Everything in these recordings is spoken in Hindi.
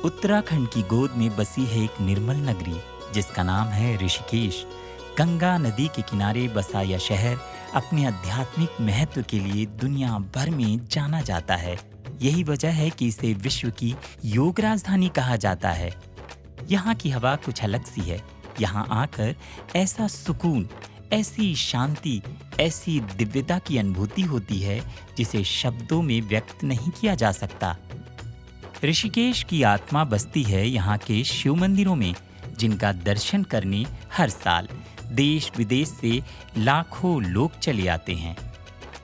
उत्तराखंड की गोद में बसी है एक निर्मल नगरी जिसका नाम है ऋषिकेश। गंगा नदी के किनारे बसा यह शहर अपने आध्यात्मिक महत्व के लिए दुनिया भर में जाना जाता है। यही वजह है कि इसे विश्व की योग राजधानी कहा जाता है। यहाँ की हवा कुछ अलग सी है। यहाँ आकर ऐसा सुकून, ऐसी शांति, ऐसी दिव्यता की अनुभूति होती है जिसे शब्दों में व्यक्त नहीं किया जा सकता। ऋषिकेश की आत्मा बसती है यहाँ के शिव मंदिरों में, जिनका दर्शन करने हर साल देश विदेश से लाखों लोग चले आते हैं।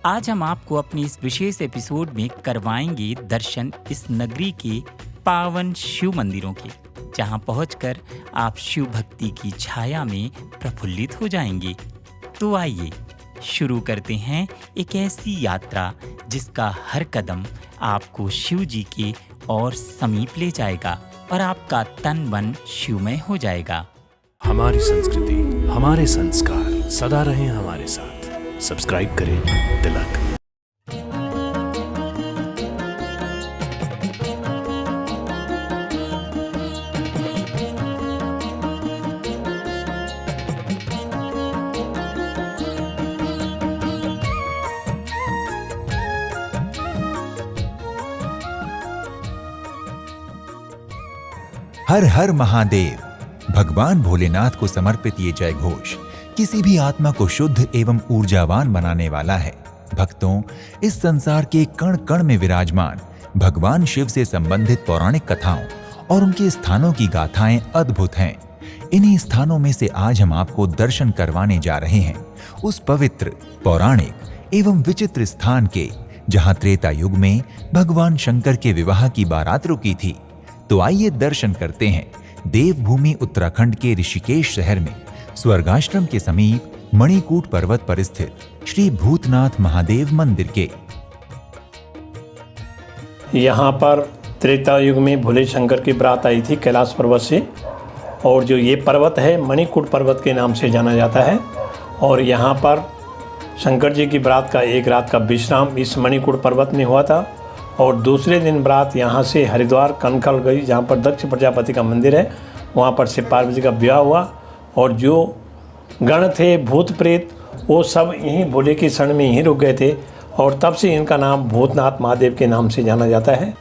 आज हम आपको अपने इस विशेष एपिसोड में करवाएंगे दर्शन इस नगरी के पावन शिव मंदिरों के, जहां पहुंचकर आप शिव भक्ति की छाया में प्रफुल्लित हो जाएंगे। तो आइए शुरू करते हैं एक ऐसी यात्रा जिसका हर कदम आपको शिव जी के और समीप ले जाएगा और आपका तन मन शिवमय हो जाएगा। हमारी संस्कृति, हमारे संस्कार सदा रहें हमारे साथ। सब्सक्राइब करें तिलक। हर हर महादेव। भगवान भोलेनाथ को समर्पित ये जय घोष किसी भी आत्मा को शुद्ध एवं ऊर्जावान बनाने वाला है। भक्तों, इस संसार के कण कण में विराजमान भगवान शिव से संबंधित पौराणिक कथाओं और उनके स्थानों की गाथाएं अद्भुत हैं। इन्हीं स्थानों में से आज हम आपको दर्शन करवाने जा रहे हैं उस पवित्र, पौराणिक एवं विचित्र स्थान के, जहां त्रेता युग में भगवान शंकर के विवाह की बारात रुकी थी। तो आइए दर्शन करते हैं देवभूमि उत्तराखंड के ऋषिकेश शहर में स्वर्गाश्रम के समीप मणिकूट पर्वत पर स्थित श्री भूतनाथ महादेव मंदिर के। यहाँ पर त्रेता युग में भोले शंकर की बारात आई थी कैलाश पर्वत से, और जो ये पर्वत है मणिकूट पर्वत के नाम से जाना जाता है। और यहाँ पर शंकर जी की बारात का एक रात का विश्राम इस मणिकूट पर्वत में हुआ था। और दूसरे दिन बारात यहाँ से हरिद्वार कनखल गई, जहाँ पर दक्ष प्रजापति का मंदिर है। वहाँ पर शिव पार्वती का विवाह हुआ और जो गण थे भूत प्रेत वो सब यहीं भोले की शरण में यहीं रुक गए थे, और तब से इनका नाम भूतनाथ महादेव के नाम से जाना जाता है।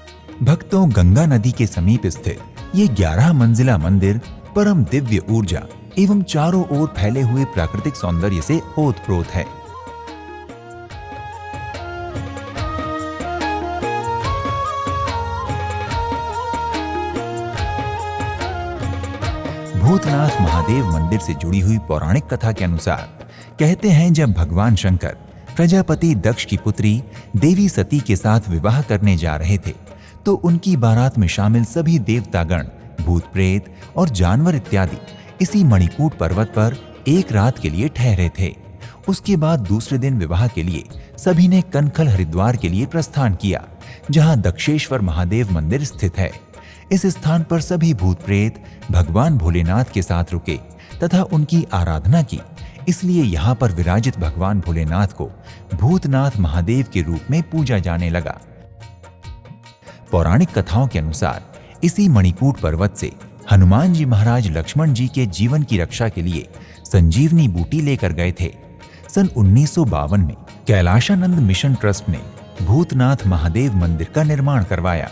भक्तों, गंगा नदी के समीप स्थित ये 11 मंजिला मंदिर परम दिव्य ऊर्जा एवं चारों ओर फैले हुए प्राकृतिक सौंदर्य से ओतप्रोत है। भूतनाथ महादेव मंदिर से जुड़ी हुई पौराणिक कथा के अनुसार कहते हैं, जब भगवान शंकर प्रजापति दक्ष की पुत्री देवी सती के साथ विवाह करने जा रहे थे, तो उनकी बारात में शामिल सभी देवतागण, भूत प्रेत और जानवर इत्यादि इसी मणिकूट पर्वत पर एक रात के लिए ठहरे थे। उसके बाद दूसरे दिन विवाह के लिए सभी ने कनखल हरिद्वार के लिए प्रस्थान किया, जहां दक्षेश्वर महादेव मंदिर स्थित है। इस स्थान पर सभी भूत प्रेत भगवान भोलेनाथ के साथ रुके तथा उनकी आराधना की। इसलिए यहाँ पर विराजित भगवान भोलेनाथ को भूतनाथ महादेव के रूप में पूजा जाने लगा। पौराणिक कथाओं के अनुसार इसी मणिकूट पर्वत से हनुमान जी महाराज लक्ष्मण जी के जीवन की रक्षा के लिए संजीवनी बूटी लेकर गए थे। सन 1952 में कैलाशानंद मिशन ट्रस्ट ने भूतनाथ महादेव मंदिर का निर्माण करवाया।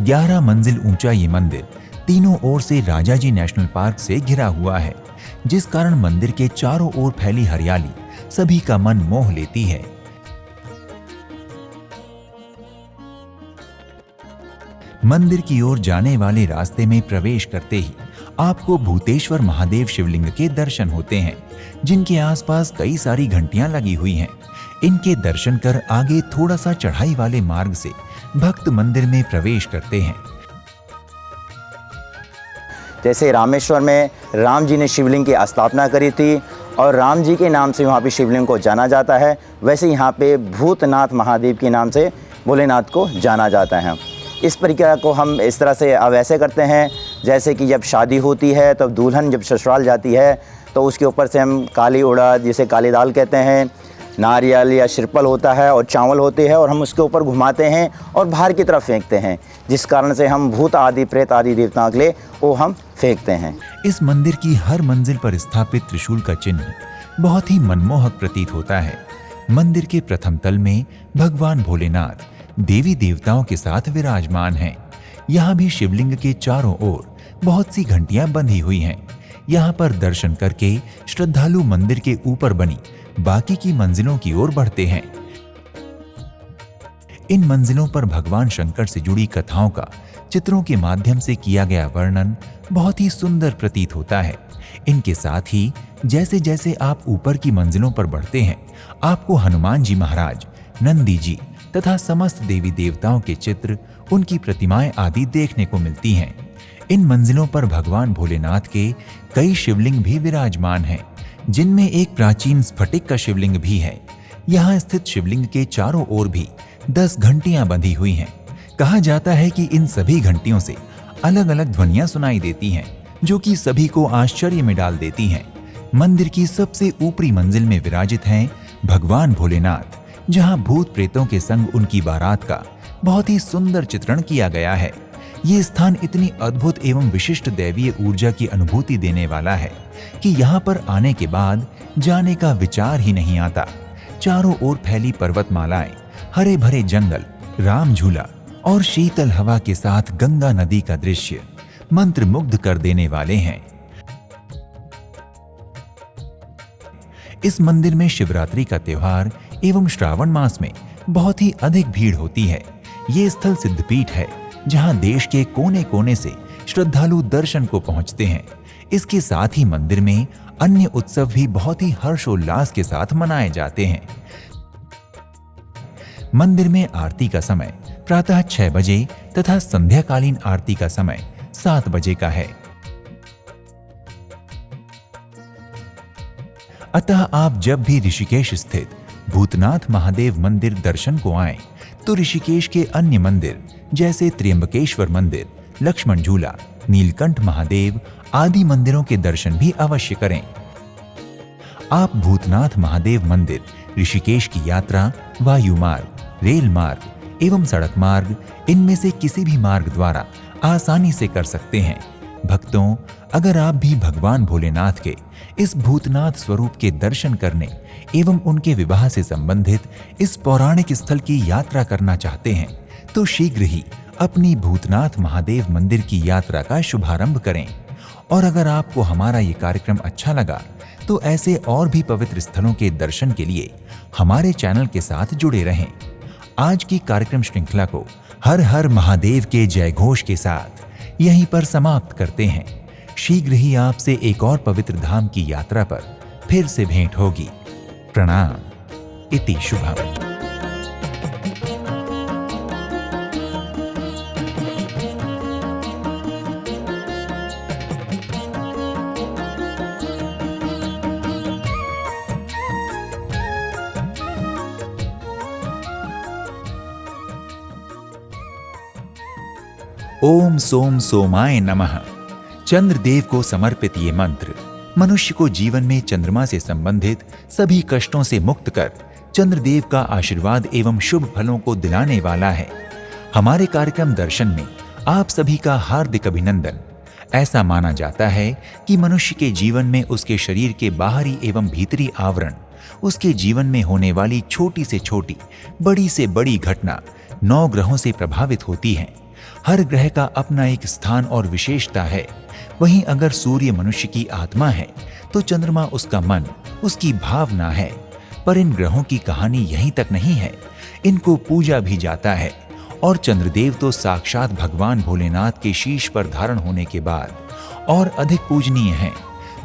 11 मंजिल ऊंचा ये मंदिर तीनों ओर से राजाजी नेशनल पार्क से घिरा हुआ है, जिस कारण मंदिर के चारों ओर फैली हरियाली सभी का मन मोह लेती है। मंदिर की ओर जाने वाले रास्ते में प्रवेश करते ही आपको भूतेश्वर महादेव शिवलिंग के दर्शन होते हैं, जिनके आसपास कई सारी घंटियां लगी हुई हैं। इनके दर्शन कर आगे थोड़ा सा चढ़ाई वाले मार्ग से भक्त मंदिर में प्रवेश करते हैं। जैसे रामेश्वर में राम जी ने शिवलिंग की स्थापना करी थी और राम जी के नाम से वहाँ पे शिवलिंग को जाना जाता है, वैसे यहाँ पे भूतनाथ महादेव के नाम से भोलेनाथ को जाना जाता है। इस प्रक्रिया को हम इस तरह से अब ऐसे करते हैं, जैसे कि जब शादी होती है तब दुल्हन जब ससुराल जाती है तो उसके ऊपर से हम काली उड़द, जिसे काली दाल कहते हैं, नारियल या श्रीफल होता है और चावल होते हैं और हम उसके ऊपर घुमाते हैं और बाहर की तरफ फेंकते हैं, जिस कारण से हम भूत आदि प्रेत आदि देवताओं के लिए वो हम फेंकते हैं। इस मंदिर की हर मंजिल पर स्थापित त्रिशूल का चिन्ह बहुत ही मनमोहक प्रतीत होता है। मंदिर के प्रथम तल में भगवान भोलेनाथ देवी देवताओं के साथ विराजमान हैं। यहाँ भी शिवलिंग के चारों ओर बहुत सी घंटियां बंधी हुई हैं। यहाँ पर दर्शन करके श्रद्धालु मंदिर के ऊपर बनी बाकी की मंजिलों की ओर बढ़ते हैं। इन मंजिलों पर भगवान शंकर से जुड़ी कथाओं का चित्रों के माध्यम से किया गया वर्णन बहुत ही सुंदर प्रतीत होता है। इनके साथ ही जैसे जैसे आप ऊपर की मंजिलों पर बढ़ते हैं, आपको हनुमान जी महाराज, नंदी जी तथा समस्त देवी देवताओं के चित्र, उनकी प्रतिमाएं आदि देखने को मिलती हैं। इन मंजिलों पर भगवान भोलेनाथ के कई शिवलिंग भी विराजमान हैं, जिनमें एक प्राचीन स्फटिक का शिवलिंग भी है। यहाँ स्थित शिवलिंग के चारों ओर भी 10 घंटियां बंधी हुई हैं। कहा जाता है कि इन सभी घंटियों से अलग अलग ध्वनियां सुनाई देती हैं, जो कि सभी को आश्चर्य में डाल देती हैं। मंदिर की सबसे ऊपरी मंजिल में विराजित हैं भगवान भोलेनाथ, जहां भूत प्रेतों के संग उनकी बारात का बहुत ही सुंदर चित्रण किया गया है। ये स्थान इतनी अद्भुत एवं विशिष्ट दैवीय ऊर्जा की अनुभूति देने वाला है कि यहाँ पर आने के बाद जाने का विचार ही नहीं आता। चारों ओर फैली पर्वतमालाएं, हरे भरे जंगल, राम झूला और शीतल हवा के साथ गंगा नदी का दृश्य मंत्रमुग्ध कर देने वाले हैं। इस मंदिर में शिवरात्रि का त्योहार एवं श्रावण मास में बहुत ही अधिक भीड़ होती है। ये स्थल सिद्धपीठ है, जहां देश के कोने कोने से श्रद्धालु दर्शन को पहुंचते हैं। इसके साथ ही मंदिर में अन्य उत्सव भी बहुत ही हर्षोल्लास के साथ मनाए जाते हैं। मंदिर में आरती का समय प्रातः 6 बजे तथा संध्याकालीन आरती का समय 7 बजे का है। अतः आप जब भी ऋषिकेश स्थित भूतनाथ महादेव मंदिर दर्शन को आएं, तो ऋषिकेश के अन्य मंदिर जैसे त्र्यंबकेश्वर मंदिर, लक्ष्मण झूला, नीलकंठ महादेव आदि मंदिरों के दर्शन भी अवश्य करें। आप भूतनाथ महादेव मंदिर ऋषिकेश की यात्रा वायु मार्ग, रेल मार्ग एवं सड़क मार्ग, इनमें से किसी भी मार्ग द्वारा आसानी से कर सकते हैं। भक्तों, अगर आप भी भगवान भोलेनाथ के इस भूतनाथ स्वरूप के दर्शन करने एवं उनके विवाह से संबंधित इस पौराणिक स्थल की यात्रा करना चाहते हैं, तो शीघ्र ही अपनी भूतनाथ महादेव मंदिर की यात्रा का शुभारंभ करें। और अगर आपको हमारा ये कार्यक्रम अच्छा लगा, तो ऐसे और भी पवित्र स्थलों के दर्शन के लिए हमारे चैनल के साथ जुड़े रहें। आज की कार्यक्रम श्रृंखला को हर हर महादेव के जय घोष के साथ यहीं पर समाप्त करते हैं। शीघ्र ही आपसे एक और पवित्र धाम की यात्रा पर फिर से भेंट होगी। प्रणाम। इति शुभम। ओम सोम सोमाय नमः। चंद्रदेव को समर्पित ये मंत्र मनुष्य को जीवन में चंद्रमा से संबंधित सभी कष्टों से मुक्त कर चंद्रदेव का आशीर्वाद एवं शुभ फलों को दिलाने वाला है। हमारे कार्यक्रम दर्शन में आप सभी का हार्दिक अभिनंदन। ऐसा माना जाता है कि मनुष्य के जीवन में उसके शरीर के बाहरी एवं भीतरी आवरण, उसके जीवन में होने वाली छोटी से छोटी, बड़ी से बड़ी घटना 9 ग्रहों से प्रभावित होती है। हर ग्रह का अपना एक स्थान और विशेषता है। वहीं अगर सूर्य मनुष्य की आत्मा है, तो चंद्रमा उसका मन, उसकी भावना है। पर इन ग्रहों की कहानी यहीं तक नहीं है, इनको पूजा भी जाता है। और चंद्रदेव तो साक्षात भगवान भोलेनाथ के शीश पर धारण होने के बाद और अधिक पूजनीय हैं।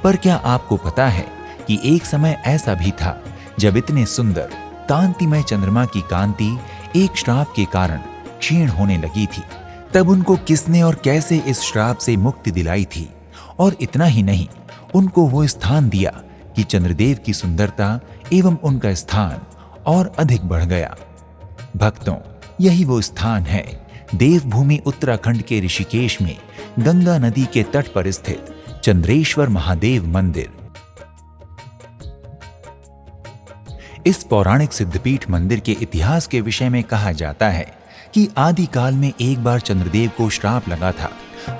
पर क्या आपको पता है कि एक समय ऐसा भी था जब इतने सुंदर कांतिमय चंद्रमा की कांति एक श्राप के कारण क्षीण होने लगी थी। तब उनको किसने और कैसे इस श्राप से मुक्ति दिलाई थी? और इतना ही नहीं, उनको वो स्थान दिया कि चंद्रदेव की सुंदरता एवं उनका स्थान और अधिक बढ़ गया। भक्तों, यही वो स्थान है, देवभूमि उत्तराखंड के ऋषिकेश में गंगा नदी के तट पर स्थित चंद्रेश्वर महादेव मंदिर। इस पौराणिक सिद्धपीठ मंदिर के इतिहास के विषय में कहा जाता है कि आदिकाल में एक बार चंद्रदेव को श्राप लगा था।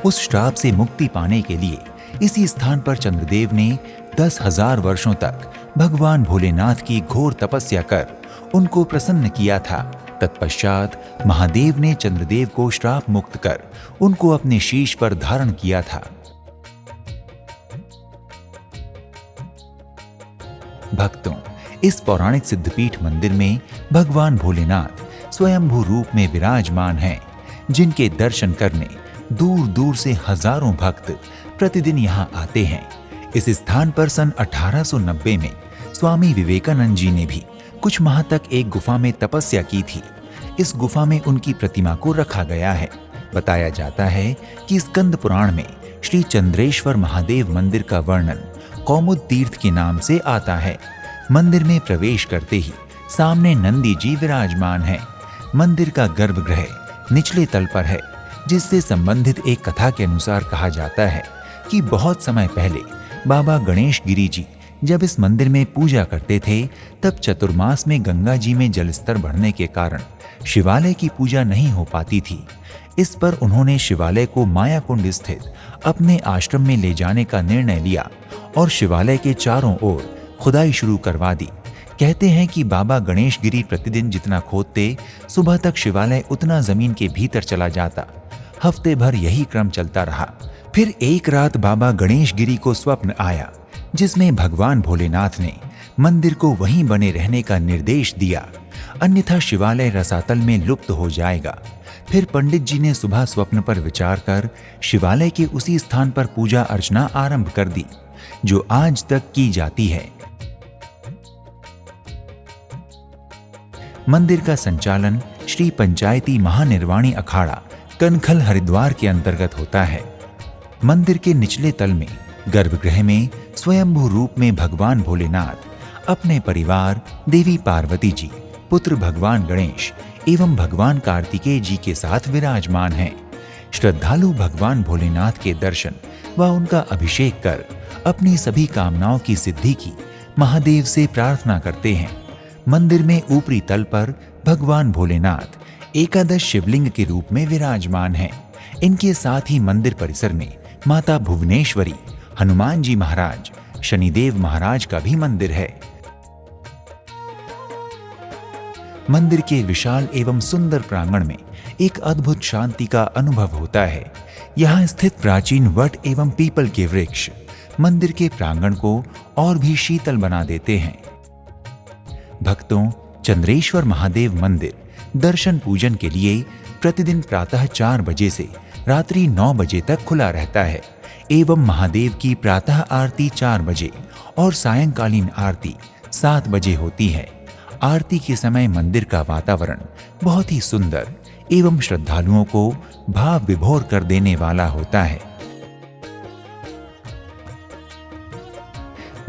उस श्राप से मुक्ति पाने के लिए इसी स्थान पर चंद्रदेव ने 10,000 वर्षों तक भगवान भोलेनाथ की घोर तपस्या कर उनको प्रसन्न किया था। तत्पश्चात महादेव ने चंद्रदेव को श्राप मुक्त कर उनको अपने शीश पर धारण किया था। भक्तों, इस पौराणिक सिद्धपीठ मंदिर में भगवान भोलेनाथ स्वयंभू रूप में विराजमान हैं, जिनके दर्शन करने दूर दूर से हजारों भक्त प्रतिदिन यहाँ आते हैं। इस स्थान पर सन 1890 में स्वामी विवेकानंद जी ने भी कुछ माह तक एक गुफा में तपस्या की थी। इस गुफा में उनकी प्रतिमा को रखा गया है। बताया जाता है कि स्कंद पुराण में श्री चंद्रेश्वर महादेव मंदिर का वर्णन कौमुद तीर्थ के नाम से आता है। मंदिर में प्रवेश करते ही सामने नंदी जी विराजमान हैं। मंदिर का गर्भगृह निचले तल पर है, जिससे संबंधित एक कथा के अनुसार कहा जाता है कि बहुत समय पहले बाबा गणेश गिरी जी जब इस मंदिर में पूजा करते थे, तब चतुर्मास में गंगा जी में जलस्तर बढ़ने के कारण शिवालय की पूजा नहीं हो पाती थी। इस पर उन्होंने शिवालय को माया कुंड स्थित अपने आश्रम में ले जाने का निर्णय लिया और शिवालय के चारों ओर खुदाई शुरू करवा दी। कहते हैं कि बाबा गणेश गिरी प्रतिदिन जितना खोदते, सुबह तक शिवालय उतना जमीन के भीतर चला जाता। हफ्ते भर यही क्रम चलता रहा। फिर एक रात बाबा गणेश गिरी को स्वप्न आया, जिसमें भगवान भोलेनाथ ने मंदिर को वहीं बने रहने का निर्देश दिया, अन्यथा शिवालय रसातल में लुप्त हो जाएगा। फिर पंडित जी ने सुबह स्वप्न पर विचार कर शिवालय के उसी स्थान पर पूजा अर्चना आरंभ कर दी, जो आज तक की जाती है। मंदिर का संचालन श्री पंचायती महानिर्वाणी अखाड़ा कनखल हरिद्वार के अंतर्गत होता है। मंदिर के निचले तल में गर्भगृह में स्वयंभू रूप में भगवान भोलेनाथ अपने परिवार देवी पार्वती जी, पुत्र भगवान गणेश एवं भगवान कार्तिकेय जी के साथ विराजमान हैं। श्रद्धालु भगवान भोलेनाथ के दर्शन व उनका अभिषेक कर अपनी सभी कामनाओं की सिद्धि की महादेव से प्रार्थना करते हैं। मंदिर में ऊपरी तल पर भगवान भोलेनाथ एकादश शिवलिंग के रूप में विराजमान हैं। इनके साथ ही मंदिर परिसर में माता भुवनेश्वरी, हनुमान जी महाराज, शनिदेव महाराज का भी मंदिर है। मंदिर के विशाल एवं सुंदर प्रांगण में एक अद्भुत शांति का अनुभव होता है। यहाँ स्थित प्राचीन वट एवं पीपल के वृक्ष मंदिर के प्रांगण को और भी शीतल बना देते हैं। भक्तों, चंद्रेश्वर महादेव मंदिर दर्शन पूजन के लिए प्रतिदिन प्रातः 4 बजे से रात्रि 9 बजे तक खुला रहता है एवं महादेव की प्रातः आरती 4 बजे और सायंकालीन आरती 7 बजे होती है। आरती के समय मंदिर का वातावरण बहुत ही सुंदर एवं श्रद्धालुओं को भाव विभोर कर देने वाला होता है।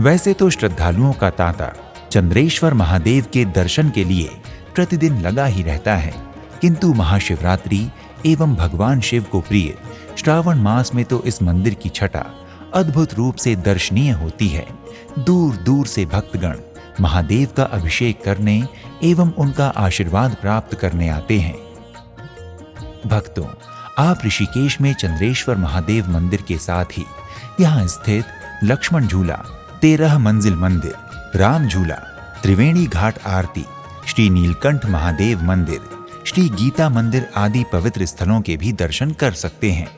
वैसे तो श्रद्धालुओं का तांता चंद्रेश्वर महादेव के दर्शन के लिए प्रतिदिन लगा ही रहता है, किंतु महाशिवरात्रि एवं भगवान शिव को प्रिय श्रावण मास में तो इस मंदिर की छटा अद्भुत रूप से दर्शनीय होती है। दूर दूर से भक्तगण महादेव का अभिषेक करने एवं उनका आशीर्वाद प्राप्त करने आते हैं। भक्तों, आप ऋषिकेश में चंद्रेश्वर महादेव मंदिर के साथ ही यहाँ स्थित लक्ष्मण झूला, 13 मंजिल मंदिर, राम झूला, त्रिवेणी घाट आरती, श्री नीलकंठ महादेव मंदिर, श्री गीता मंदिर आदि पवित्र स्थलों के भी दर्शन कर सकते हैं।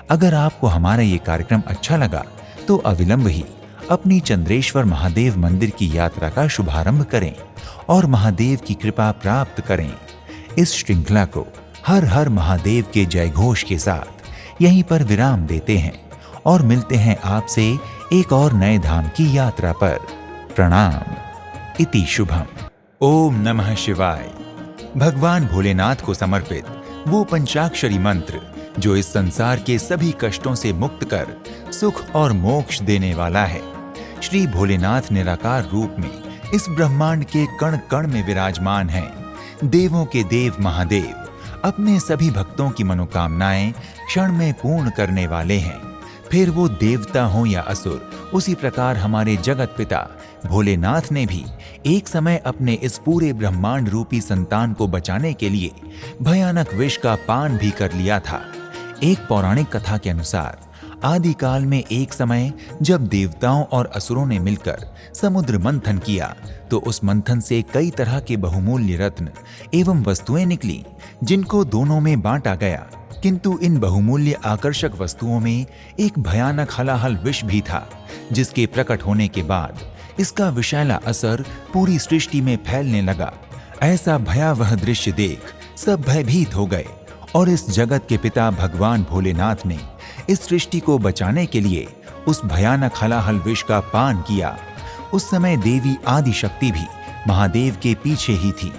अगर आपको हमारा ये कार्यक्रम अच्छा लगा तो अविलंब ही अपनी चंद्रेश्वर महादेव मंदिर की यात्रा का शुभारंभ करें और महादेव की कृपा प्राप्त करें। इस श्रृंखला को हर हर महादेव के जयघोष के साथ यहीं पर विराम देते हैं और मिलते हैं आपसे एक और नए धाम की यात्रा पर। प्रणाम। इति शुभम। ओम नमः शिवाय। भगवान भोलेनाथ को समर्पित वो पंचाक्षरी मंत्र जो इस संसार के सभी कष्टों से मुक्त कर सुख और मोक्ष देने वाला है। श्री भोलेनाथ निराकार रूप में इस ब्रह्मांड के कण कण में विराजमान हैं। देवों के देव महादेव अपने सभी भक्तों की मनोकामनाएं क्षण में पूर्ण करने वाले हैं। फिर वो देवता हो या असुर, उसी प्रकार हमारे जगत पिता भोलेनाथ ने भी एक समय अपने इस पूरे ब्रह्मांड रूपी संतान को बचाने के लिए भयानक विष का पान भी कर लिया था। एक पौराणिक कथा के अनुसार आदिकाल में एक समय जब देवताओं और असुरों ने मिलकर समुद्र मंथन किया तो उस मंथन से कई तरह के बहुमूल्य रत्न एवं वस्तुएं निकली, जिनको दोनों में बांटा गया। किंतु इन बहुमूल्य आकर्षक वस्तुओं में एक भयानक हलाहल विष भी था, जिसके प्रकट होने के बाद इसका विषैला असर पूरी सृष्टि में फैलने लगा। ऐसा भयावह दृश्य देख सब भयभीत हो गए और इस जगत के पिता भगवान भोलेनाथ ने इस सृष्टि को बचाने के लिए उस भयानक हलाहल विष का पान किया। उस समय देवी आदिशक्ति भी महादेव के पीछे ही थी,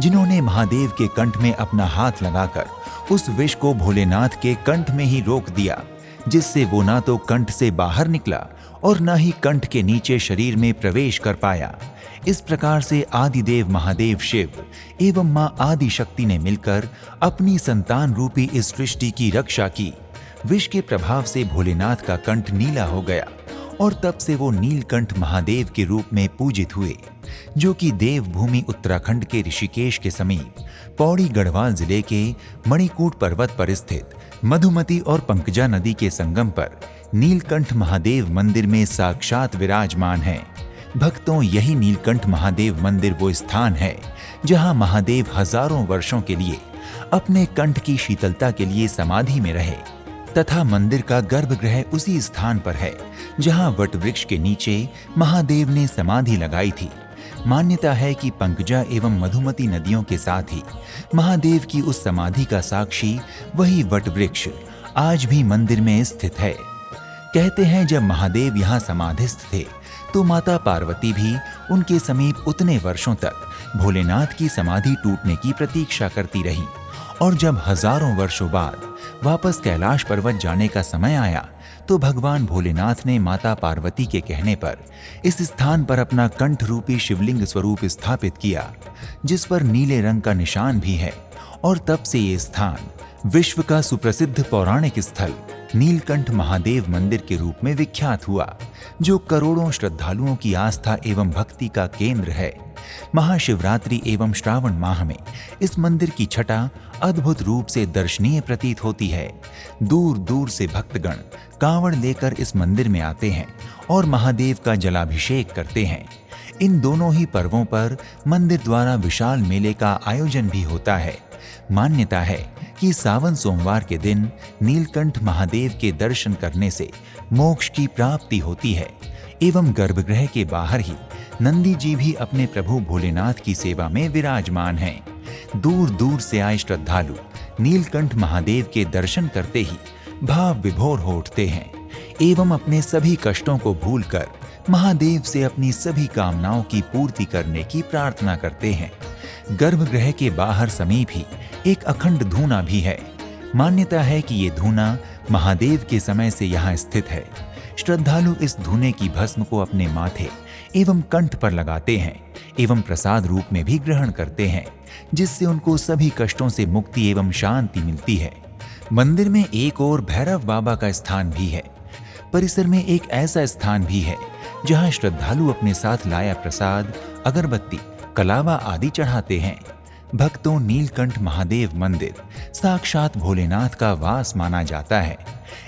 जिन्होंने महादेव के कंठ में अपना हाथ लगाकर उस विष को भोलेनाथ के कंठ में ही रोक दिया, जिससे वो ना तो कंठ से बाहर निकला और न ही कंठ के नीचे शरीर में प्रवेश कर पाया। इस प्रकार से आदिदेव महादेव शिव एवं मां आदिशक्ति ने मिलकर अपनी संतान रूपी इस सृष्टि की रक्षा की। विष के प्रभाव से भोलेनाथ का कंठ नीला हो गया और तब से वो नीलकंठ महादेव के रूप में पूजित हुए, जो कि देवभूमि उत्तराखंड के ऋषिकेश के समीप पौड़ी गढ़वाल जिले के मणिकूट पर्वत पर स्थित मधुमती और पंकजा नदी के संगम पर नीलकंठ महादेव मंदिर में साक्षात विराजमान है। भक्तों, यही नीलकंठ महादेव मंदिर वो स्थान है जहां महादेव हजारों वर्षों के लिए अपने कंठ की शीतलता के लिए समाधि में रहे, तथा मंदिर का गर्भगृह उसी स्थान पर है जहां वटवृक्ष के नीचे महादेव ने समाधि लगाई थी। मान्यता है कि पंकजा एवं मधुमती नदियों के साथ ही महादेव की उस समाधि का साक्षी वही वटवृक्ष आज भी मंदिर में स्थित है। कहते हैं जब महादेव यहाँ समाधिस्थ थे तो माता पार्वती भी उनके समीप उतने वर्षों तक भोलेनाथ की समाधि टूटने की प्रतीक्षा करती रही, और जब हजारों वर्षों बाद वापस कैलाश पर्वत जाने का समय आया तो भगवान भोलेनाथ ने माता पार्वती के कहने पर इस स्थान पर अपना कंठ रूपी शिवलिंग स्वरूप स्थापित किया, जिस पर नीले रंग का निशान भी है। और तब से ये स्थान विश्व का सुप्रसिद्ध पौराणिक स्थल नीलकंठ महादेव मंदिर के रूप में विख्यात हुआ, जो करोड़ों श्रद्धालुओं की आस्था एवं भक्ति का केंद्र है। महाशिवरात्रि एवं श्रावण माह में इस मंदिर की छटा अद्भुत रूप से दर्शनीय प्रतीत होती है। दूर दूर से भक्तगण कांवड़ लेकर इस मंदिर में आते हैं और महादेव का जलाभिषेक करते हैं। इन दोनों ही पर्वों पर मंदिर द्वारा विशाल मेले का आयोजन भी होता है। मान्यता है कि सावन सोमवार के दिन नीलकंठ महादेव के दर्शन करने से मोक्ष की प्राप्ति होती है एवं गर्भगृह के बाहर ही नंदी जी भी अपने प्रभु भोलेनाथ की सेवा में विराजमान हैं। दूर दूर से आए श्रद्धालु नीलकंठ महादेव के दर्शन करते ही भाव विभोर हो उठते हैं एवं अपने सभी कष्टों को भूलकर महादेव से अपनी सभी कामनाओं की पूर्ति करने की प्रार्थना करते हैं। गर्भगृह के बाहर समीप ही एक अखंड धूना भी है। मान्यता है कि ये धूना महादेव के समय से यहाँ स्थित है। श्रद्धालु इस धूने की भस्म को अपने माथे एवं कंठ पर लगाते हैं एवं प्रसाद रूप में भी ग्रहण करते हैं, जिससे उनको सभी कष्टों से मुक्ति एवं शांति मिलती है। मंदिर में एक और भैरव बाबा का स्थान भी है। परिसर में एक ऐसा स्थान भी है जहां श्रद्धालु अपने साथ लाया प्रसाद, अगरबत्ती, कलावा आदि चढ़ाते हैं। भक्तों, नीलकंठ महादेव मंदिर साक्षात भोलेनाथ का वास माना जाता है।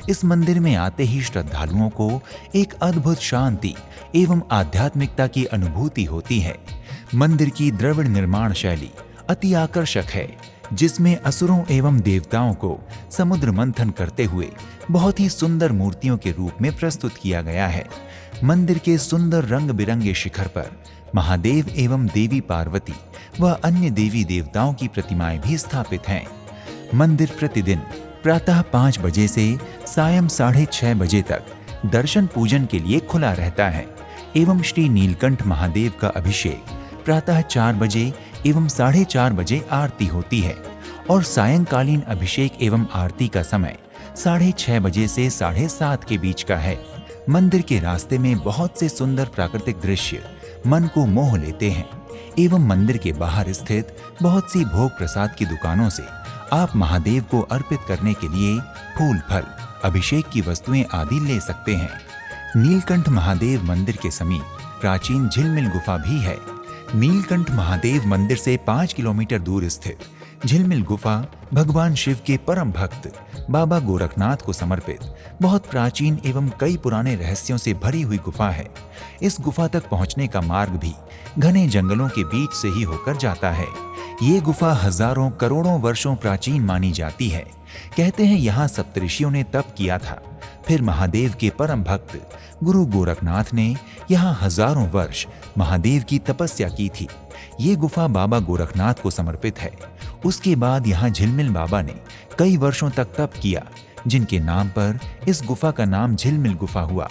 इस मंदिर में आते ही श्रद्धालुओं को एक अद्भुत शांति एवं आध्यात्मिकता की अनुभूति होती है। मंदिर की द्रविड़ निर्माण शैली अति आकर्षक है, जिसमें असुरों एवं देवताओं को समुद्र मंथन करते हुए बहुत ही सुंदर मूर्तियों के रूप में प्रस्तुत किया गया है। मंदिर के सुंदर रंग बिरंगे शिखर पर महादेव एवं देवी पार्वती व अन्य देवी देवताओं की प्रतिमाएं भी स्थापित हैं। मंदिर प्रतिदिन प्रातः 5 बजे से सायं 6:30 बजे तक दर्शन पूजन के लिए खुला रहता है एवं श्री नीलकंठ महादेव का अभिषेक प्रातः 4 बजे एवं 4:30 बजे आरती होती है और सायंकालीन अभिषेक एवं आरती का समय 6:30 बजे से 7:30 के बीच का है। मंदिर के रास्ते में बहुत से सुंदर प्राकृतिक दृश्य मन को मोह लेते हैं एवं मंदिर के बाहर स्थित बहुत सी भोग प्रसाद की दुकानों से आप महादेव को अर्पित करने के लिए फूल, फल, अभिषेक की वस्तुएं आदि ले सकते हैं। नीलकंठ महादेव मंदिर के समीप प्राचीन झिलमिल गुफा भी है। नीलकंठ महादेव मंदिर से 5 किलोमीटर दूर स्थित झिलमिल गुफा भगवान शिव के परम भक्त बाबा गोरखनाथ को समर्पित बहुत प्राचीन एवं कई पुराने रहस्यों से भरी हुई गुफा है। इस गुफा तक पहुंचने का मार्ग भी घने जंगलों के बीच से ही होकर जाता है। ये गुफा हजारों करोड़ों वर्षों प्राचीन मानी जाती है। कहते हैं यहाँ सप्तऋषियों ने तप किया था, फिर महादेव के परम भक्त गुरु गोरखनाथ ने यहाँ हजारों वर्ष महादेव की तपस्या की थी। ये गुफा बाबा गोरखनाथ को समर्पित है। उसके बाद यहाँ झिलमिल बाबा ने कई वर्षों तक तप किया, जिनके नाम पर इस गुफा का नाम झिलमिल गुफा हुआ।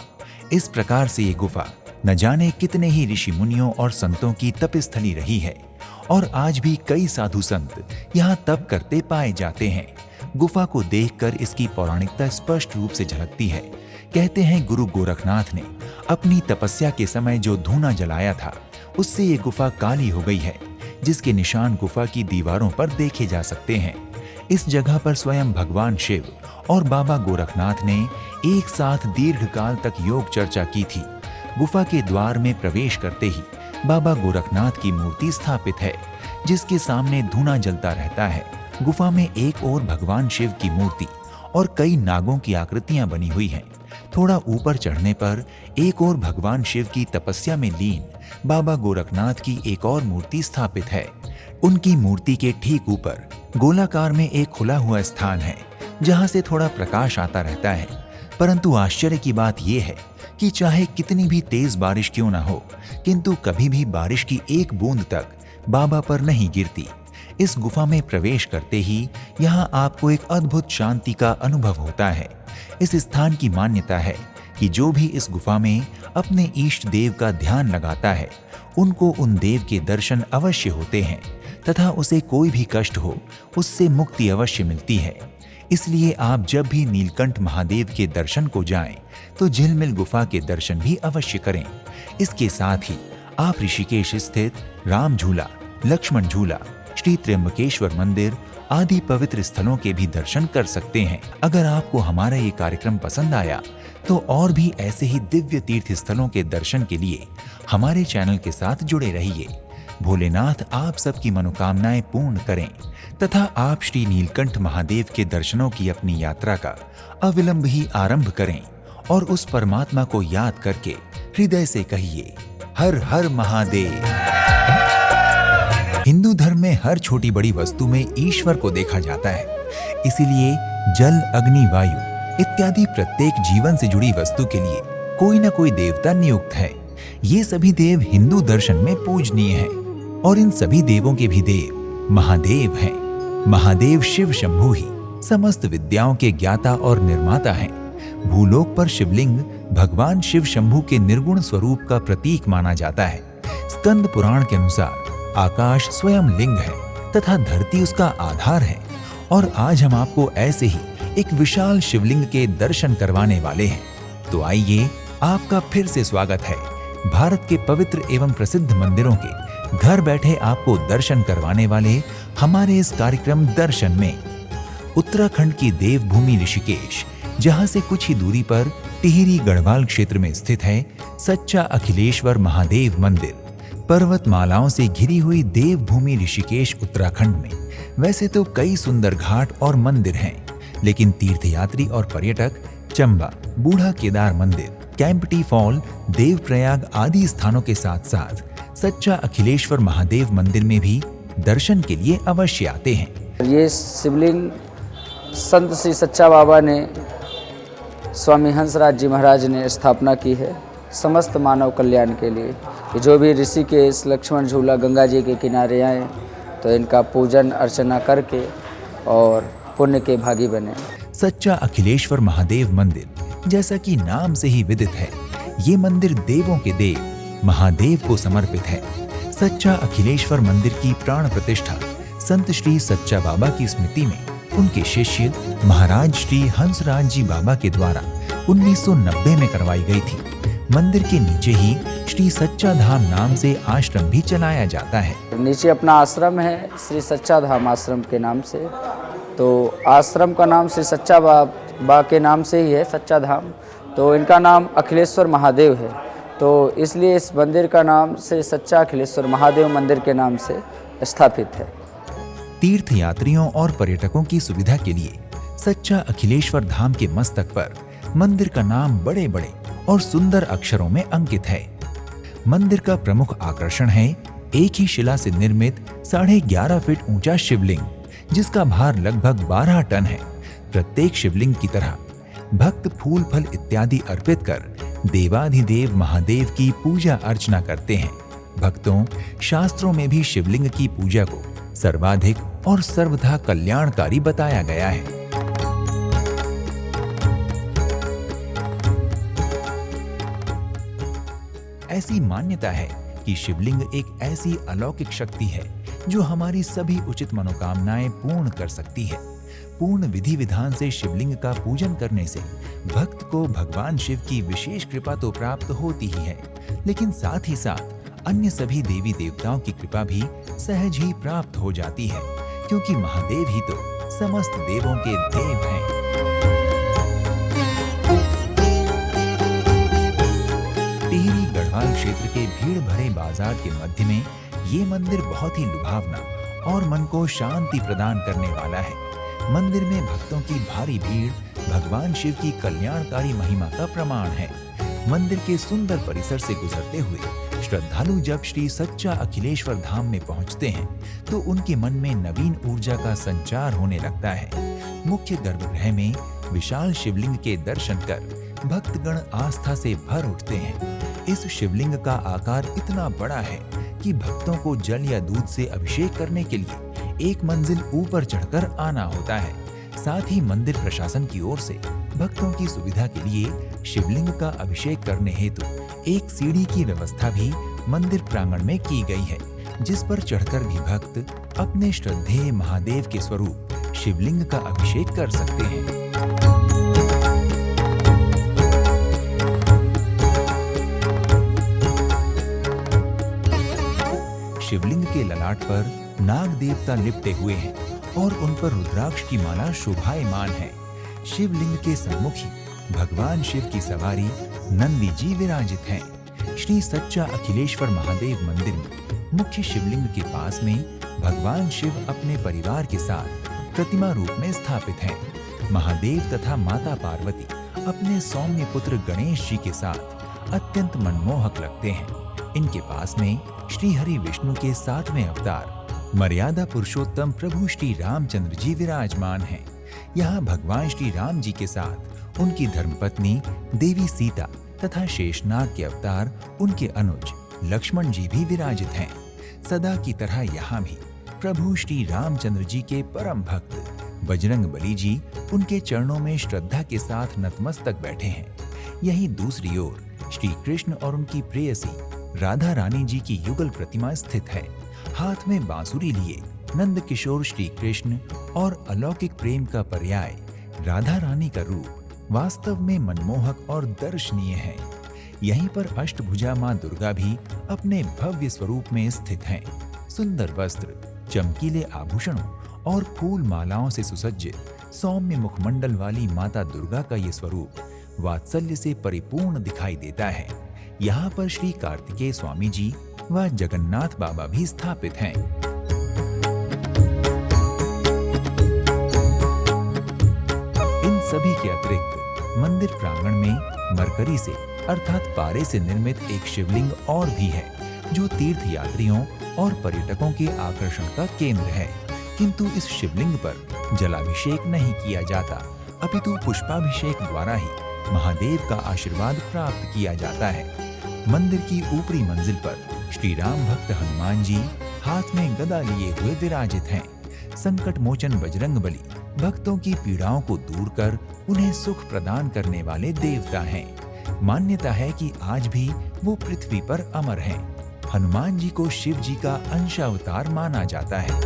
इस प्रकार से ये गुफा न जाने कितने ही ऋषि मुनियों और संतों की तपस्थली रही है और आज भी कई साधु संत यहाँ तप करते पाए जाते हैं। गुफा को देखकर इसकी पौराणिकता स्पष्ट रूप से झलकती है। कहते हैं गुरु गोरखनाथ ने अपनी तपस्या के समय जो धूना जलाया था, उससे ये गुफा काली हो गई है, जिसके निशान गुफा की दीवारों पर देखे जा सकते हैं। इस जगह पर स्वयं भगवान शिव और बाबा गोरखनाथ ने एक साथ दीर्घकाल तक योग चर्चा की थी। गुफा के द्वार में प्रवेश करते ही बाबा गोरखनाथ की मूर्ति स्थापित है, जिसके सामने धूना जलता रहता है। गुफा में एक ओर भगवान शिव की मूर्ति और कई नागों की आकृतियां बनी हुई हैं। थोड़ा ऊपर चढ़ने पर एक और भगवान शिव की तपस्या में लीन बाबा गोरखनाथ की एक और मूर्ति स्थापित है। उनकी मूर्ति के ठीक ऊपर गोलाकार में एक खुला हुआ स्थान है, जहां से थोड़ा प्रकाश आता रहता है। परंतु आश्चर्य की बात यह है कि चाहे कितनी भी तेज बारिश क्यों ना हो, किंतु कभी भी बारिश की एक बूंद तक बाबा पर नहीं गिरती। इस गुफा में प्रवेश करते ही यहाँ आपको एक अद्भुत शांति का अनुभव होता है। इस स्थान की मान्यता है कि जो भी इस गुफा में अपने इष्ट देव का ध्यान लगाता है, उनको उन देव के दर्शन अवश्य होते हैं तथा उसे कोई भी कष्ट हो, उससे मुक्ति अवश्य मिलती है। इसलिए आप जब भी नीलकंठ महादेव के दर्शन को जाएं, तो झिलमिल गुफा के दर्शन भी अवश्य करें। इसके साथ ही आप ऋषिकेश स्थित राम झूला, लक्ष्मण झूला, श्री त्र्यंबकेश्वर मंदिर आदि पवित्र स्थलों के भी दर्शन कर सकते हैं। अगर आपको हमारा ये कार्यक्रम पसंद आया तो और भी ऐसे ही दिव्य तीर्थ स्थलों के दर्शन के लिए हमारे चैनल के साथ जुड़े रहिए। भोलेनाथ आप सबकी मनोकामनाएं पूर्ण करें तथा आप श्री नीलकंठ महादेव के दर्शनों की अपनी यात्रा का अविलंब ही आरंभ करें और उस परमात्मा को याद करके हृदय से कहिए, हर हर महादेव। हिंदू धर्म में हर छोटी बड़ी वस्तु में ईश्वर को देखा जाता है। इसीलिए जल, अग्नि, वायु इत्यादि प्रत्येक जीवन से जुड़ी वस्तु के लिए कोई न कोई देवता नियुक्त है। ये सभी देव हिंदू दर्शन में पूजनीय हैं और इन सभी देवों के भी देव महादेव हैं। महादेव शिव शंभु ही समस्त विद्याओं के ज्ञाता और निर्माता हैं। भूलोक पर शिवलिंग भगवान शिव शंभु के निर्गुण स्वरूप का प्रतीक माना जाता है। स्कंद पुराण के अनुसार आकाश स्वयं लिंग है तथा धरती उसका आधार है। और आज हम आपको ऐसे ही एक विशाल शिवलिंग के दर्शन करवाने वाले हैं। तो आइए, आपका फिर से स्वागत है भारत के पवित्र एवं प्रसिद्ध मंदिरों के घर बैठे आपको दर्शन करवाने वाले हमारे इस कार्यक्रम दर्शन में। उत्तराखंड की देवभूमि ऋषिकेश, जहां से कुछ ही दूरी पर टिहरी गढ़वाल क्षेत्र में स्थित है सच्चा अखिलेश्वर महादेव मंदिर। पर्वतमालाओं से घिरी हुई देवभूमि ऋषिकेश उत्तराखंड में वैसे तो कई सुंदर घाट और मंदिर हैं, लेकिन तीर्थयात्री और पर्यटक चंबा, बूढ़ा केदार मंदिर, कैंपटी फॉल, देवप्रयाग आदि स्थानों के साथ साथ सच्चा अखिलेश्वर महादेव मंदिर में भी दर्शन के लिए अवश्य आते हैं। ये शिवलिंग संत श्री सच्चा बाबा ने स्वामी हंसराज जी महाराज ने स्थापना की है समस्त मानव कल्याण के लिए। जो भी ऋषिकेश, लक्ष्मण झूला, गंगा जी के किनारे आए तो इनका पूजन अर्चना करके और पुण्य के भागी बने। सच्चा अखिलेश्वर महादेव मंदिर, जैसा कि नाम से ही विदित है, ये मंदिर देवों के देव महादेव को समर्पित है। सच्चा अखिलेश्वर मंदिर की प्राण प्रतिष्ठा संत श्री सच्चा बाबा की स्मृति में उनके शिष्य महाराज श्री हंसराज जी बाबा के द्वारा 1990 में करवाई गई थी। मंदिर के नीचे ही श्री सच्चा धाम नाम से आश्रम भी चलाया जाता है। नीचे अपना आश्रम है श्री सच्चा धाम आश्रम के नाम से। तो आश्रम का नाम श्री सच्चा बा के नाम से ही है सच्चा धाम, तो इनका नाम अखिलेश्वर महादेव है, तो इसलिए इस मंदिर का नाम से सच्चा अखिलेश्वर महादेव मंदिर के नाम से स्थापित है। तीर्थ यात्रियों और पर्यटकों की सुविधा के लिए सच्चा अखिलेश्वर धाम के मस्तक पर मंदिर का नाम बड़े बड़े और सुंदर अक्षरों में अंकित है। मंदिर का प्रमुख आकर्षण है एक ही शिला से निर्मित 11.5 फीट ऊंचा शिवलिंग, जिसका भार लगभग 12 टन है। प्रत्येक शिवलिंग की तरह भक्त फूल फल इत्यादि अर्पित कर देवाधिदेव महादेव की पूजा अर्चना करते हैं। भक्तों, शास्त्रों में भी शिवलिंग की पूजा को सर्वाधिक और सर्वथा कल्याणकारी बताया गया है। ऐसी मान्यता है कि शिवलिंग एक ऐसी अलौकिक शक्ति है जो हमारी सभी उचित मनोकामनाएं पूर्ण कर सकती है। पूर्ण विधि विधान से शिवलिंग का पूजन करने से भक्त को भगवान शिव की विशेष कृपा तो प्राप्त होती ही है, लेकिन साथ ही साथ अन्य सभी देवी देवताओं की कृपा भी सहज ही प्राप्त हो जाती है, क्योंकि महादेव ही तो समस्त देवों के देव हैं। टिहरी गढ़वाल क्षेत्र के भीड़ भरे बाजार के मध्य में ये मंदिर बहुत ही लुभावना और मन को शांति प्रदान करने वाला है। मंदिर में भक्तों की भारी भीड़ भगवान शिव की कल्याणकारी महिमा का प्रमाण है। मंदिर के सुंदर परिसर से गुजरते हुए श्रद्धालु जब श्री सच्चा अखिलेश्वर धाम में पहुंचते हैं तो उनके मन में नवीन ऊर्जा का संचार होने लगता है। मुख्य गर्भगृह में विशाल शिवलिंग के दर्शन कर भक्तगण आस्था से भर उठते हैं। इस शिवलिंग का आकार इतना बड़ा है कि भक्तों को जल या दूध से अभिषेक करने के लिए एक मंजिल ऊपर चढ़कर आना होता है। साथ ही मंदिर प्रशासन की ओर से भक्तों की सुविधा के लिए शिवलिंग का अभिषेक करने हेतु एक सीढ़ी की व्यवस्था भी मंदिर प्रांगण में की गई है, जिस पर चढ़कर भी भक्त अपने श्रद्धेय महादेव के स्वरूप शिवलिंग का अभिषेक कर सकते हैं। शिवलिंग के ललाट पर नाग देवता लिपटे हुए हैं और उन पर रुद्राक्ष की माला शोभायमान है। शिवलिंग के सम्मुख ही भगवान शिव की सवारी नंदी जी विराजित हैं। श्री सच्चा अखिलेश्वर महादेव मंदिर में मुख्य शिवलिंग के पास में भगवान शिव अपने परिवार के साथ प्रतिमा रूप में स्थापित हैं। महादेव तथा माता पार्वती अपने सौम्य पुत्र गणेश जी के साथ अत्यंत मनमोहक लगते हैं। इनके पास में श्री हरि विष्णु के 7वें अवतार मर्यादा पुरुषोत्तम प्रभु श्री रामचंद्र जी विराजमान हैं। यहाँ भगवान श्री राम जी के साथ उनकी धर्मपत्नी देवी सीता तथा शेषनाग के अवतार उनके अनुज लक्ष्मण जी भी विराजित हैं। सदा की तरह यहाँ भी प्रभु श्री रामचंद्र जी के परम भक्त बजरंग बली जी उनके चरणों में श्रद्धा के साथ नतमस्तक बैठे हैं। यहीं दूसरी ओर श्री कृष्ण और उनकी प्रेयसी राधा रानी जी की युगल प्रतिमा स्थित है। हाथ में बांसुरी लिए नंद किशोर श्री कृष्ण और अलौकिक प्रेम का पर्याय राधा रानी का रूप वास्तव में मनमोहक और दर्शनीय है। यहीं पर अष्टभुजा मां दुर्गा भी अपने भव्य स्वरूप में स्थित हैं। सुंदर वस्त्र, चमकीले आभूषणों और फूल मालाओं से सुसज्जित सौम्य मुखमंडल वाली माता दुर्गा का ये स्वरूप वात्सल्य से परिपूर्ण दिखाई देता है। यहाँ पर श्री कार्तिकेय स्वामी जी व जगन्नाथ बाबा भी स्थापित हैं। इन सभी के अतिरिक्त मंदिर प्रांगण में मरकरी से अर्थात पारे से निर्मित एक शिवलिंग और भी है, जो तीर्थ यात्रियों और पर्यटकों के आकर्षण का केंद्र है। किंतु इस शिवलिंग पर जलाभिषेक नहीं किया जाता, अपितु पुष्पाभिषेक द्वारा ही महादेव का आशीर्वाद प्राप्त किया जाता है। मंदिर की ऊपरी मंजिल पर श्री राम भक्त हनुमान जी हाथ में गदा लिए हुए विराजित हैं। संकट मोचन बजरंग बली भक्तों की पीड़ाओं को दूर कर उन्हें सुख प्रदान करने वाले देवता हैं। मान्यता है कि आज भी वो पृथ्वी पर अमर हैं। हनुमान जी को शिव जी का अंशावतार माना जाता है।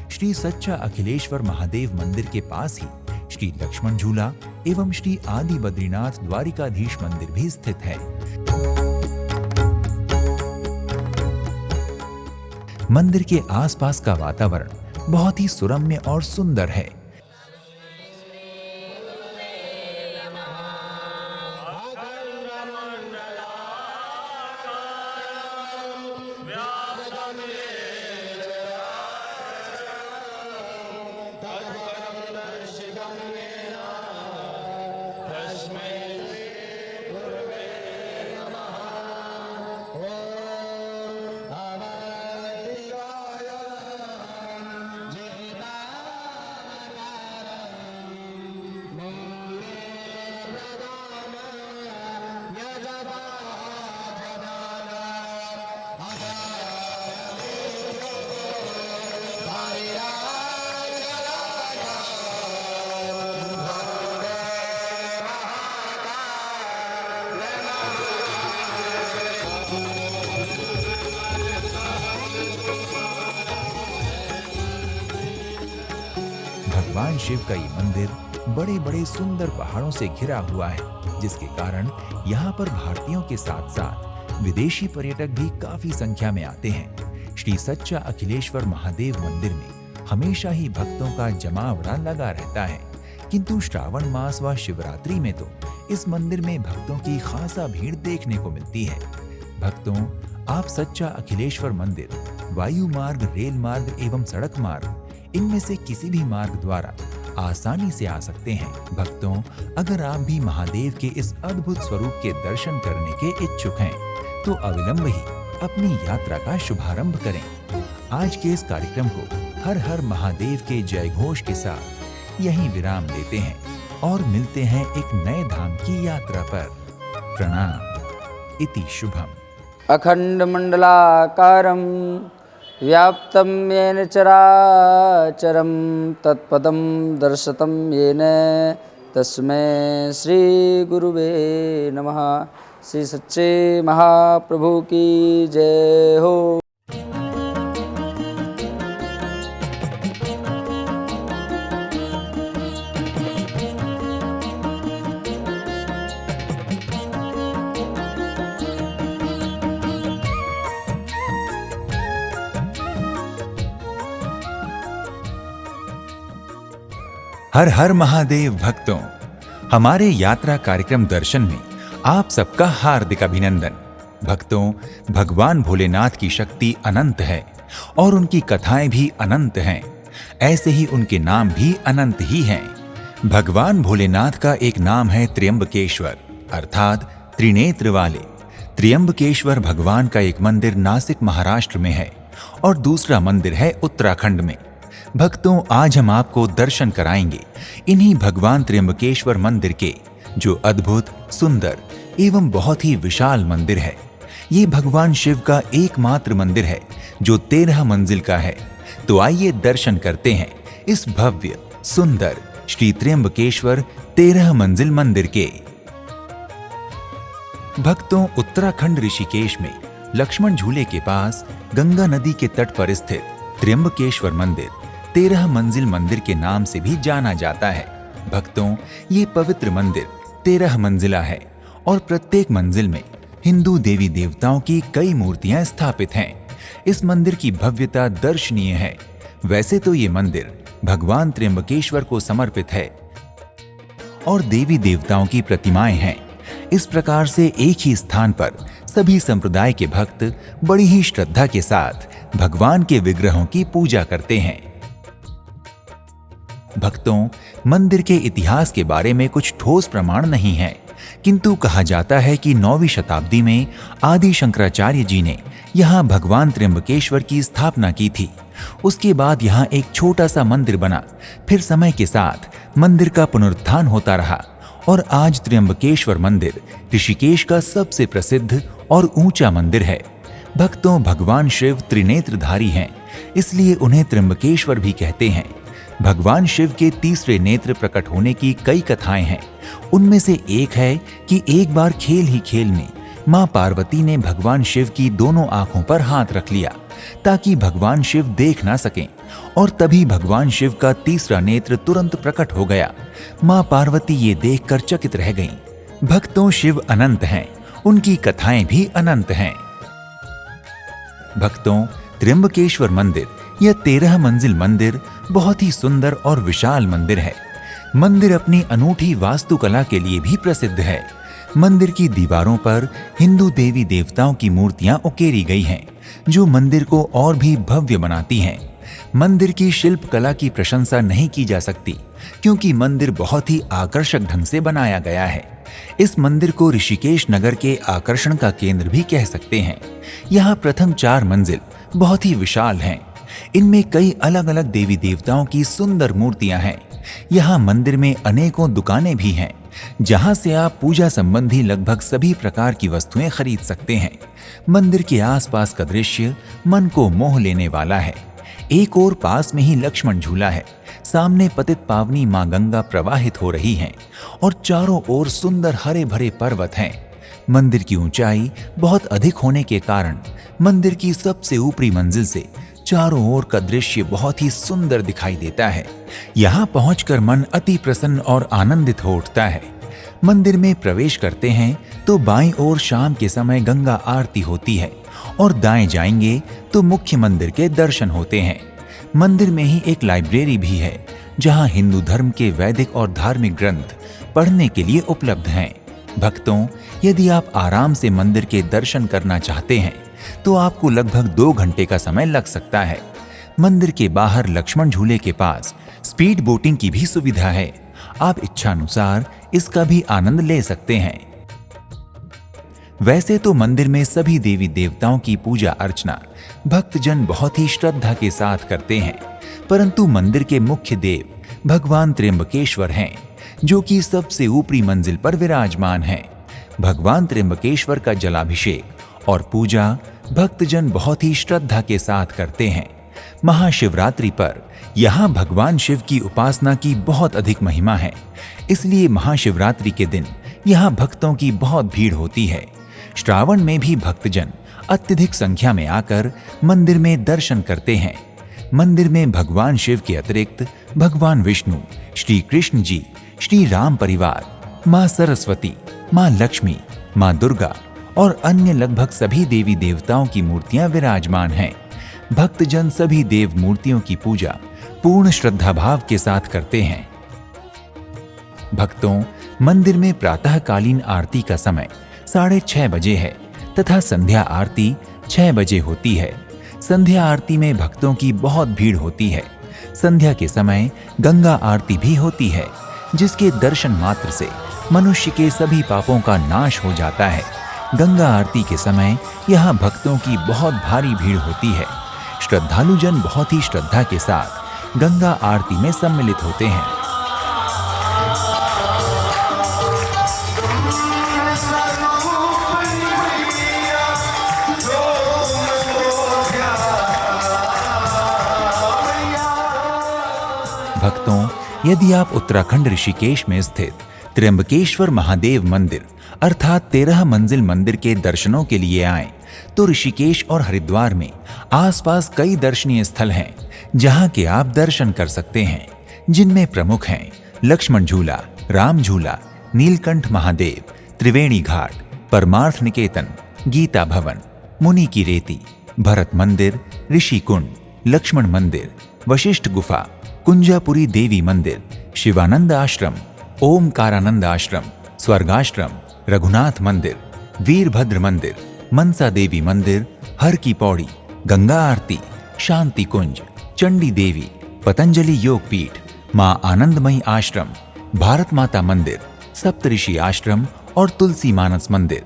श्री सच्चा अखिलेश्वर महादेव मंदिर के पास ही श्री लक्ष्मण झूला एवं श्री आदि बद्रीनाथ द्वारिकाधीश मंदिर भी स्थित है। मंदिर के आसपास का वातावरण बहुत ही सुरम्य और सुंदर है। भगवान शिव का ये मंदिर बड़े बड़े सुंदर पहाड़ों से घिरा हुआ है, जिसके कारण यहाँ पर भारतीयों के साथ साथ विदेशी पर्यटक भी काफी संख्या में आते हैं। श्री सच्चा अखिलेश्वर महादेव मंदिर में हमेशा ही भक्तों का जमावड़ा लगा रहता है, किंतु श्रावण मास व शिवरात्रि में तो इस मंदिर में भक्तों की खासा भीड़ देखने को मिलती है। भक्तों, आप सच्चा अखिलेश्वर मंदिर वायु मार्ग, रेल मार्ग एवं सड़क मार्ग इनमें से किसी भी मार्ग द्वारा आसानी से आ सकते हैं। भक्तों, अगर आप भी महादेव के इस अद्भुत स्वरूप के दर्शन करने के इच्छुक हैं, तो अविलंब ही अपनी यात्रा का शुभारंभ करें। आज के इस कार्यक्रम को हर हर महादेव के जय घोष के साथ यहीं विराम देते हैं और मिलते हैं एक नए धाम की यात्रा पर। प्रणाम। इति शुभम। अखण्डमण्डलाकारं व्याप्तं येन चराचरं तत्पदं दर्शितं येन तस्मै श्रीगुरुवे नमः। श्री सच्चे महाप्रभु की जय हो। हर हर महादेव भक्तों, हमारे यात्रा कार्यक्रम दर्शन में आप सबका हार्दिक अभिनंदन। भक्तों, भगवान भोलेनाथ की शक्ति अनंत है और उनकी कथाएं भी अनंत हैं। ऐसे ही उनके नाम भी अनंत ही हैं। भगवान भोलेनाथ का एक नाम है त्र्यंबकेश्वर, अर्थात त्रिनेत्र वाले। त्र्यंबकेश्वर भगवान का एक मंदिर नासिक महाराष्ट्र में है और दूसरा मंदिर है उत्तराखंड में। भक्तों, आज हम आपको दर्शन कराएंगे इन्हीं भगवान त्र्यंबकेश्वर मंदिर के, जो अद्भुत, सुंदर एवं बहुत ही विशाल मंदिर है। ये भगवान शिव का एकमात्र मंदिर है जो 13 मंजिल का है। तो आइए दर्शन करते हैं इस भव्य, सुंदर श्री त्र्यंबकेश्वर 13 मंजिल मंदिर के। भक्तों, उत्तराखंड ऋषिकेश में लक्ष्मण झूले के पास गंगा नदी के तट पर स्थित त्र्यंबकेश्वर मंदिर 13 मंजिल मंदिर के नाम से भी जाना जाता है। भक्तों, ये पवित्र मंदिर 13 मंजिला है और प्रत्येक मंजिल में हिंदू देवी देवताओं की कई मूर्तियां स्थापित हैं। इस मंदिर की भव्यता दर्शनीय है। वैसे तो ये मंदिर भगवान त्र्यंबकेश्वर को समर्पित है और देवी देवताओं की प्रतिमाएं हैं। इस प्रकार से एक ही स्थान पर सभी संप्रदाय के भक्त बड़ी ही श्रद्धा के साथ भगवान के विग्रहों की पूजा करते हैं। भक्तों, मंदिर के इतिहास के बारे में कुछ ठोस प्रमाण नहीं है, किंतु कहा जाता है कि 9वीं शताब्दी में आदि शंकराचार्य जी ने यहाँ भगवान त्र्यंबकेश्वर की स्थापना की थी। उसके बाद यहाँ एक छोटा सा मंदिर बना। फिर समय के साथ मंदिर का पुनरुत्थान होता रहा और आज त्र्यंबकेश्वर मंदिर ऋषिकेश का सबसे प्रसिद्ध और ऊंचा मंदिर है। भक्तों, भगवान शिव त्रिनेत्रधारी हैं, इसलिए उन्हें त्र्यंबकेश्वर भी कहते हैं। भगवान शिव के तीसरे नेत्र प्रकट होने की कई कथाएं हैं। उनमें से एक है कि एक बार खेल ही खेल में मां पार्वती ने भगवान शिव की दोनों आंखों पर हाथ रख लिया ताकि भगवान शिव देख ना सकें, और तभी भगवान शिव का तीसरा नेत्र तुरंत प्रकट हो गया। मां पार्वती ये देखकर चकित रह गईं। भक्तों, शिव अनंत हैं, उनकी कथाएं भी अनंत हैं। भक्तों, त्र्यंबकेश्वर मंदिर यह 13 मंजिल मंदिर बहुत ही सुंदर और विशाल मंदिर है। मंदिर अपनी अनूठी वास्तुकला के लिए भी प्रसिद्ध है। मंदिर की दीवारों पर हिंदू देवी देवताओं की मूर्तियां उकेरी गई हैं, जो मंदिर को और भी भव्य बनाती हैं। मंदिर की शिल्प कला की प्रशंसा नहीं की जा सकती, क्योंकि मंदिर बहुत ही आकर्षक ढंग से बनाया गया है। इस मंदिर को ऋषिकेश नगर के आकर्षण का केंद्र भी कह सकते हैं। यहाँ प्रथम 4 मंजिल बहुत ही विशाल हैं। इनमें कई अलग अलग देवी देवताओं की सुंदर मूर्तियां हैं। यहाँ मंदिर में अनेकों दुकानें भी हैं, जहां से आप पूजा संबंधी लगभग सभी प्रकार की वस्तुएं खरीद सकते हैं। मंदिर के आसपास का दृश्य मन को मोह लेने वाला है। एक और पास में ही लक्ष्मण झूला है, सामने पतित पावनी मां गंगा प्रवाहित हो रही हैं और चारों ओर सुंदर हरे भरे पर्वत हैं। मंदिर की ऊंचाई बहुत अधिक होने के कारण मंदिर की सबसे ऊपरी मंजिल से चारों ओर का दृश्य बहुत ही सुंदर दिखाई देता है। यहाँ पहुंचकर मन अति प्रसन्न और आनंदित हो उठता है। मंदिर में प्रवेश करते हैं तो बाईं ओर शाम के समय गंगा आरती होती है और दाएं जाएंगे तो मुख्य मंदिर के दर्शन होते हैं। मंदिर में ही एक लाइब्रेरी भी है जहां हिंदू धर्म के वैदिक और धार्मिक ग्रंथ पढ़ने के लिए उपलब्ध हैं। भक्तों, यदि आप आराम से मंदिर के दर्शन करना चाहते हैं तो आपको लगभग 2 घंटे का समय लग सकता है। मंदिर के बाहर लक्ष्मण झूले के पास स्पीड बोटिंग की भी सुविधा है। आप इच्छानुसार इसका भी आनंद ले सकते हैं। वैसे तो मंदिर में सभी देवी देवताओं की पूजा अर्चना भक्तजन बहुत ही श्रद्धा के साथ करते हैं, परंतु मंदिर के मुख्य देव भगवान त्र्यंबकेश्वर हैं, जो कि सबसे ऊपरी मंजिल पर विराजमान हैं। भगवान त्र्यंबकेश्वर का जलाभिषेक और पूजा भक्तजन बहुत ही श्रद्धा के साथ करते हैं। महाशिवरात्रि पर यहाँ भगवान शिव की उपासना की बहुत अधिक महिमा है, इसलिए महाशिवरात्रि के दिन यहाँ भक्तों की बहुत भीड़ होती है। श्रावण में भी भक्तजन अत्यधिक संख्या में आकर मंदिर में दर्शन करते हैं। मंदिर में भगवान शिव के अतिरिक्त भगवान विष्णु, श्री कृष्ण जी, श्री राम परिवार, माँ सरस्वती, माँ लक्ष्मी, माँ दुर्गा और अन्य लगभग सभी देवी देवताओं की मूर्तियां विराजमान हैं। भक्तजन सभी देव मूर्तियों की पूजा पूर्ण श्रद्धा भाव के साथ करते हैं। भक्तों, मंदिर में प्रातःकालीन आरती का समय 6:30 बजे है तथा संध्या आरती 6 बजे होती है। संध्या आरती में भक्तों की बहुत भीड़ होती है। संध्या के समय गंगा आरती भी होती है, जिसके दर्शन मात्र से मनुष्य के सभी पापों का नाश हो जाता है। गंगा आरती के समय यहाँ भक्तों की बहुत भारी भीड़ होती है। श्रद्धालुजन बहुत ही श्रद्धा के साथ गंगा आरती में सम्मिलित होते हैं। भक्तों, यदि आप उत्तराखंड ऋषिकेश में स्थित त्र्यंबकेश्वर महादेव मंदिर अर्थात 13 मंजिल मंदिर के दर्शनों के लिए आएं, तो ऋषिकेश और हरिद्वार में आसपास कई दर्शनीय स्थल हैं जहां के आप दर्शन कर सकते हैं, जिनमें प्रमुख हैं लक्ष्मण झूला, राम झूला, नीलकंठ महादेव, त्रिवेणी घाट, परमार्थ निकेतन, गीता भवन, मुनि की रेती, भरत मंदिर, ऋषि कुंड, लक्ष्मण मंदिर, वशिष्ठ गुफा, कुंजापुरी देवी मंदिर, शिवानंद आश्रम, ओमकारानंद आश्रम, स्वर्गाश्रम, रघुनाथ मंदिर, वीरभद्र मंदिर, मनसा देवी मंदिर, हर की पौड़ी, गंगा आरती, शांति कुंज, चंडी देवी, पतंजलि योग पीठ, मां आनंदमयी आश्रम, भारत माता मंदिर, सप्तऋषि आश्रम और तुलसी मानस मंदिर।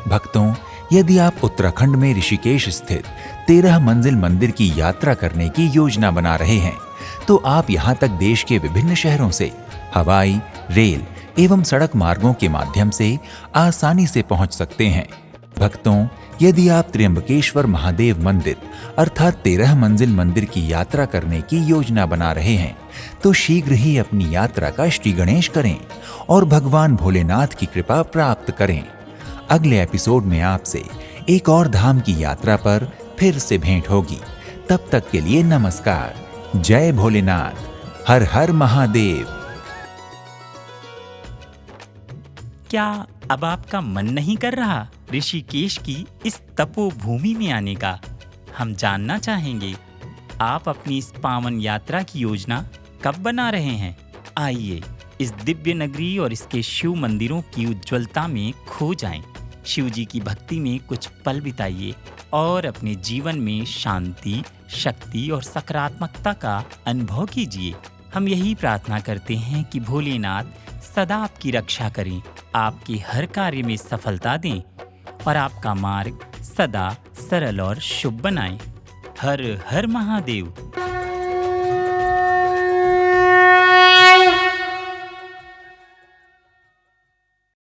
भक्तों, यदि आप उत्तराखंड में ऋषिकेश स्थित 13 मंजिल मंदिर की यात्रा करने की योजना बना रहे हैं, तो आप यहाँ तक देश के विभिन्न शहरों से हवाई, रेल एवं सड़क मार्गों के माध्यम से आसानी से पहुंच सकते हैं। भक्तों, यदि आप त्र्यंबकेश्वर महादेव मंदिर अर्थात 13 मंजिल मंदिर की यात्रा करने की योजना बना रहे हैं, तो शीघ्र ही अपनी यात्रा का श्री गणेश करें और भगवान भोलेनाथ की कृपा प्राप्त करें। अगले एपिसोड में आपसे एक और धाम की यात्रा पर फिर से भेंट होगी। तब तक के लिए नमस्कार। जय भोलेनाथ, हर हर महादेव। क्या अब आपका मन नहीं कर रहा ऋषिकेश की इस तपोभूमि में आने का? हम जानना चाहेंगे आप अपनी इस पावन यात्रा की योजना कब बना रहे हैं। आइए इस दिव्य नगरी और इसके शिव मंदिरों की उज्ज्वलता में खो जाएं। शिव जी की भक्ति में कुछ पल बिताइए और अपने जीवन में शांति, शक्ति और सकारात्मकता का अनुभव कीजिए। हम यही प्रार्थना करते हैं कि भोलेनाथ सदा आपकी रक्षा करें, आपके हर कार्य में सफलता दें और आपका मार्ग सदा सरल और शुभ बनाएं। हर हर महादेव।